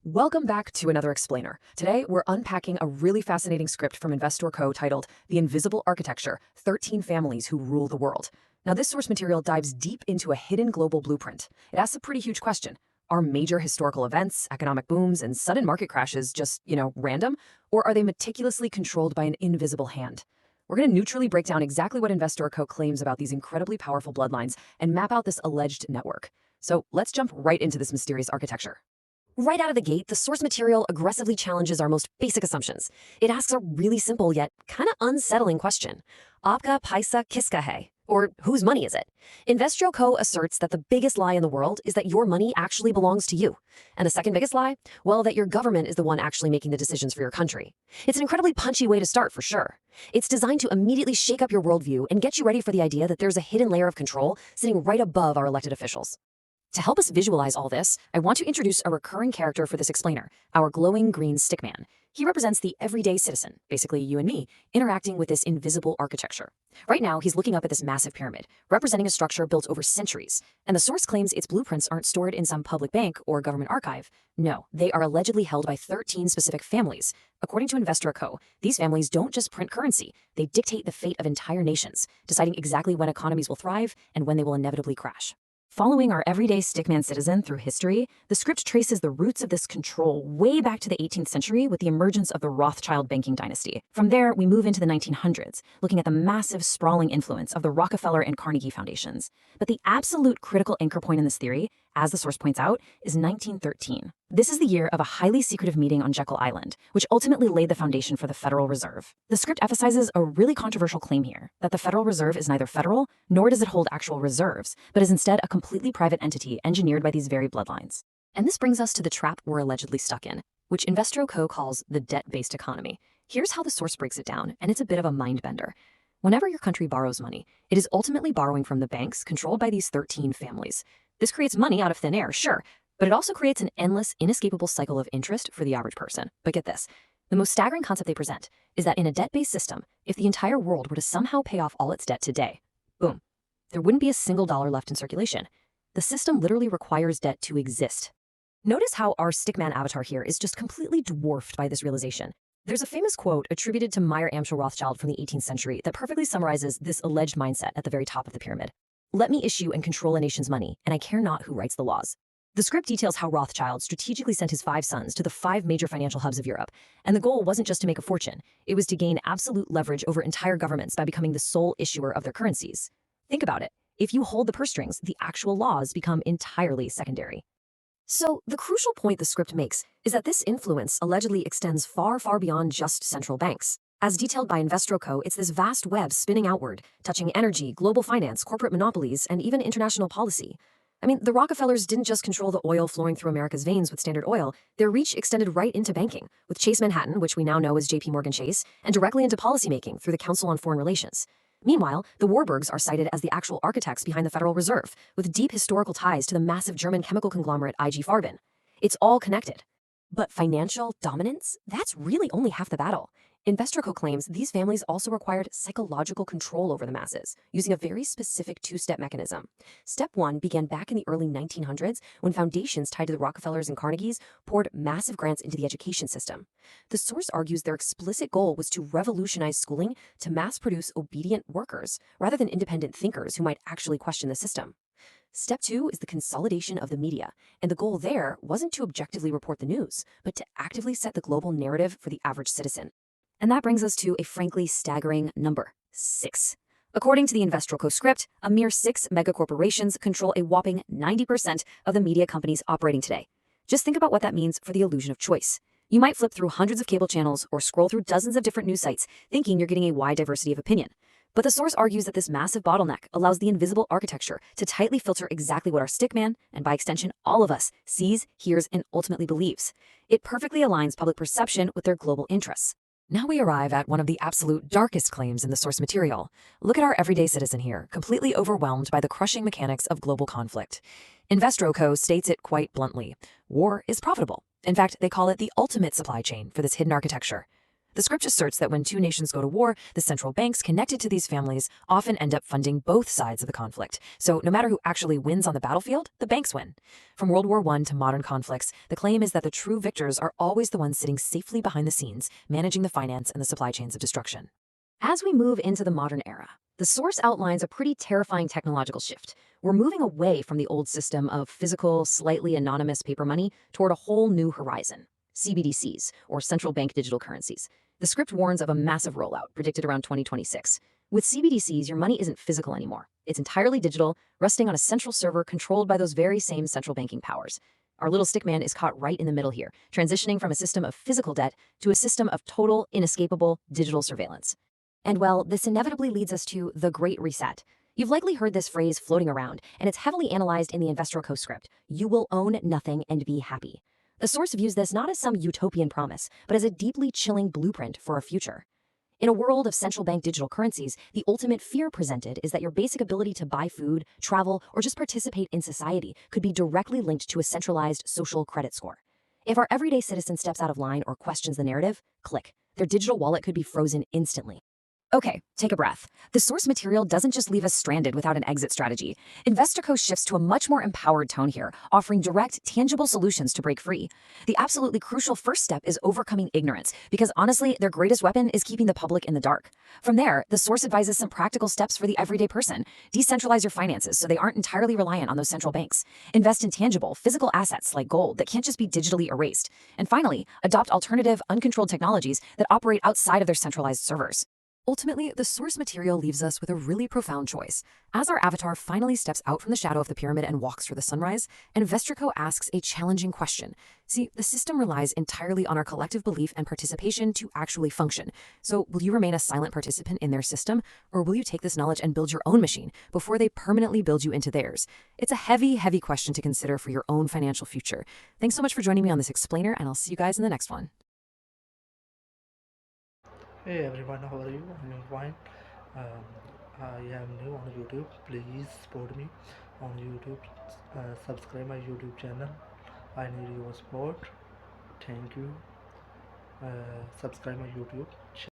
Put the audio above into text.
Welcome back to another explainer. Today, we're unpacking a really fascinating script from Investroco titled The Invisible Architecture, 13 Families Who Rule the World. Now, this source material dives deep into a hidden global blueprint. It asks a pretty huge question. Are major historical events, economic booms, and sudden market crashes just, random? Or are they meticulously controlled by an invisible hand? We're going to neutrally break down exactly what Investroco claims about these incredibly powerful bloodlines and map out this alleged network. So let's jump right into this mysterious architecture. Right out of the gate, the source material aggressively challenges our most basic assumptions. It asks a really simple yet kind of unsettling question. Aapka paisa kiska hai? Or whose money is it? Investroco asserts that the biggest lie in the world is that your money actually belongs to you. And the second biggest lie? Well, that your government is the one actually making the decisions for your country. It's an incredibly punchy way to start, for sure. It's designed to immediately shake up your worldview and get you ready for the idea that there's a hidden layer of control sitting right above our elected officials. To help us visualize all this, I want to introduce a recurring character for this explainer, our glowing green stickman. He represents the everyday citizen, basically you and me, interacting with this invisible architecture. Right now, he's looking up at this massive pyramid, representing a structure built over centuries. And the source claims its blueprints aren't stored in some public bank or government archive. No, they are allegedly held by 13 specific families. According to Investroco, these families don't just print currency, they dictate the fate of entire nations, deciding exactly when economies will thrive and when they will inevitably crash. Following our everyday stickman citizen through history, the script traces the roots of this control way back to the 18th century with the emergence of the Rothschild banking dynasty. From there, we move into the 1900s, looking at the massive, sprawling influence of the Rockefeller and Car foundations. But the absolute critical anchor point in this theory, as the source points out, is 1913. This is the year of a highly secretive meeting on Jekyll Island, which ultimately laid the foundation for the Federal Reserve. The script emphasizes a really controversial claim here, that the Federal Reserve is neither federal, nor does it hold actual reserves, but is instead a completely private entity engineered by these very bloodlines. And this brings us to the trap we're allegedly stuck in, which Investroco calls the debt-based economy. Here's how the source breaks it down, and it's a bit of a mind bender. Whenever your country borrows money, it is ultimately borrowing from the banks controlled by these 13 families. This creates money out of thin air, sure, but it also creates an endless, inescapable cycle of interest for the average person. But get this, the most staggering concept they present is that in a debt-based system, if the entire world were to somehow pay off all its debt today, boom, there wouldn't be a single dollar left in circulation. The system literally requires debt to exist. Notice how our stickman avatar here is just completely dwarfed by this realization. There's a famous quote attributed to Meyer Amschel Rothschild from the 18th century that perfectly summarizes this alleged mindset at the very top of the pyramid. Let me issue and control a nation's money, and I care not who writes the laws. The script details how Rothschild strategically sent his 5 sons to the 5 major financial hubs of Europe, and the goal wasn't just to make a fortune, it was to gain absolute leverage over entire governments by becoming the sole issuer of their currencies. Think about it. If you hold the purse strings, the actual laws become entirely secondary. So, the crucial point the script makes is that this influence allegedly extends far, far beyond just central banks. As detailed by Investroco, it's this vast web spinning outward, touching energy, global finance, corporate monopolies, and even international policy. I mean, the Rockefellers didn't just control the oil flowing through America's veins with Standard Oil, their reach extended right into banking, with Chase Manhattan, which we now know as JP Morgan Chase, and directly into policymaking through the Council on Foreign Relations. Meanwhile, the Warburgs are cited as the actual architects behind the Federal Reserve, with deep historical ties to the massive German chemical conglomerate IG Farben. It's all connected. But financial dominance? That's really only half the battle. Investroco claims these families also required psychological control over the masses, using a very specific 2-step mechanism. Step 1 began back in the early 1900s when foundations tied to the Rockefellers and Carnegies poured massive grants into the education system. The source argues their explicit goal was to revolutionize schooling to mass-produce obedient workers, rather than independent thinkers who might actually question the system. Step 2 is the consolidation of the media, and the goal there wasn't to objectively report the news, but to actively set the global narrative for the average citizen. And that brings us to a frankly staggering number, 6. According to the Investroco script, a mere 6 megacorporations control a whopping 90% of the media companies operating today. Just think about what that means for the illusion of choice. You might flip through hundreds of cable channels or scroll through dozens of different news sites, thinking you're getting a wide diversity of opinion. But the source argues that this massive bottleneck allows the invisible architecture to tightly filter exactly what our stickman, and by extension all of us, sees, hears, and ultimately believes. It perfectly aligns public perception with their global interests. Now we arrive at one of the absolute darkest claims in the source material. Look at our everyday citizen here, completely overwhelmed by the crushing mechanics of global conflict. Investroco states it quite bluntly. War is profitable. In fact, they call it the ultimate supply chain for this hidden architecture. The script asserts that when two nations go to war, the central banks connected to these families often end up funding both sides of the conflict. So no matter who actually wins on the battlefield, the banks win. From World War I to modern conflicts, the claim is that the true victors are always the ones sitting safely behind the scenes, managing the finance and the supply chains of destruction. As we move into the modern era, the source outlines a pretty terrifying technological shift. We're moving away from the old system of physical, slightly anonymous paper money toward a whole new horizon. CBDCs, or central bank digital currencies. The script warns of a massive rollout, predicted around 2026. With CBDCs, your money isn't physical anymore. It's entirely digital, resting on a central server controlled by those very same central banking powers. Our little stickman is caught right in the middle here, transitioning from a system of physical debt to a system of total, inescapable digital surveillance. And well, this inevitably leads us to the Great Reset. You've likely heard this phrase floating around, and it's heavily analyzed in the Investroco script. You will own nothing and be happy. The source views this not as some utopian promise, but as a deeply chilling blueprint for our future. In a world of central bank digital currencies, the ultimate fear presented is that your basic ability to buy food, travel, or just participate in society could be directly linked to a centralized social credit score. If our everyday citizen steps out of line or questions the narrative, click. Their digital wallet could be frozen instantly. Okay, take a breath. The source material doesn't just leave us stranded without an exit strategy. Investorco shifts to a much more empowered tone here, offering direct, tangible solutions to break free. The absolutely crucial first step is overcoming ignorance, because honestly, their greatest weapon is keeping the public in the dark. From there, the source advises some practical steps for the everyday person. Decentralize your finances so they aren't entirely reliant on those central banks. Invest in tangible, physical assets like gold that can't just be digitally erased. And finally, adopt alternative, uncontrolled technologies that operate outside of their centralized servers. Ultimately, the source material leaves us with a really profound choice. As our avatar finally steps out from the shadow of the pyramid and walks through the sunrise, Investroco asks a challenging question. See, the system relies entirely on our collective belief and participation to actually function. So, will you remain a silent participant in their system, or will you take this knowledge and build your own machine before they permanently build you into theirs? It's a heavy, heavy question to consider for your own financial future. Thanks so much for joining me on this explainer, and I'll see you guys in the next one. Hey everyone, how are you? I'm fine. Um, I am new on YouTube. Please support me on YouTube. Subscribe my YouTube channel. I need your support. Thank you. Subscribe my YouTube channel.